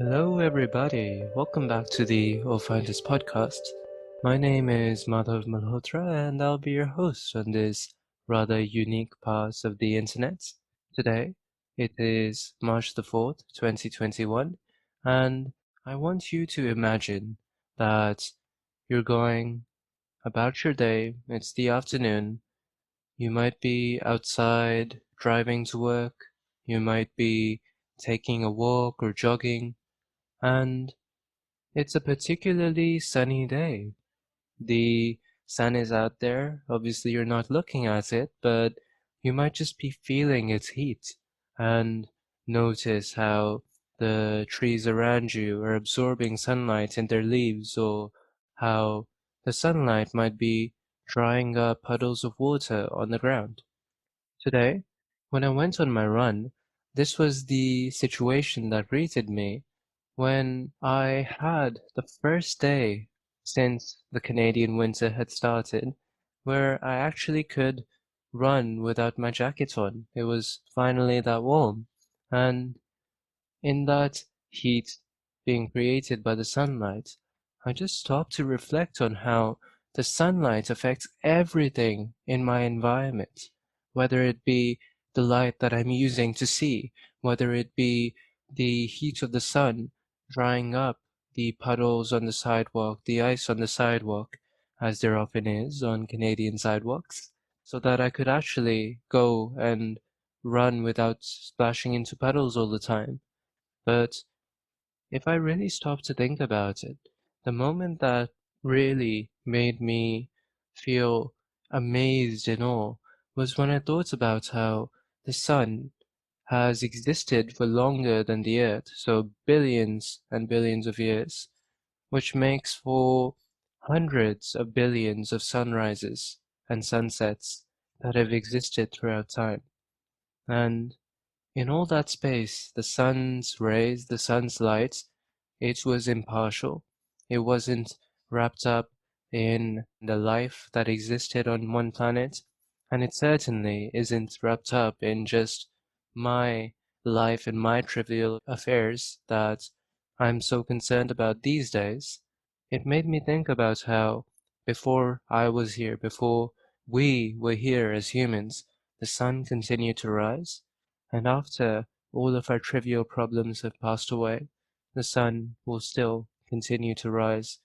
Hello, everybody. Welcome back to the All Finders podcast. My name is Madhav Malhotra, and I'll be your host on this rather unique part of the internet. Today, it is March the 4th, 2021, and I want you to imagine that you're going about your day, it's the afternoon, you might be outside driving to work, you might be taking a walk or jogging, and it's a particularly sunny day. The sun is out there. Obviously, you're not looking at it, but you might just be feeling its heat and notice how the trees around you are absorbing sunlight in their leaves, or how the sunlight might be drying up puddles of water on the ground. Today, when I went on my run, this was the situation that greeted me when I had the first day since the Canadian winter had started, where I actually could run without my jacket on. It was finally that warm. And in that heat being created by the sunlight, I just stopped to reflect on how the sunlight affects everything in my environment, whether it be the light that I'm using to see, whether it be the heat of the sun drying up the puddles on the sidewalk, the ice on the sidewalk, as there often is on Canadian sidewalks, so that I could actually go and run without splashing into puddles all the time. But if I really stop to think about it, the moment that really made me feel amazed and awe was when I thought about how the sun has existed for longer than the earth, so billions and billions of years, which makes for hundreds of billions of sunrises and sunsets that have existed throughout time. And in all that space, the sun's rays, the sun's light, it was impartial. It wasn't wrapped up in the life that existed on one planet, and it certainly isn't wrapped up in just my life and my trivial affairs that I'm so concerned about these days. It made me think about how before I was here, before we were here as humans, the sun continued to rise, and after all of our trivial problems have passed away, the sun will still continue to rise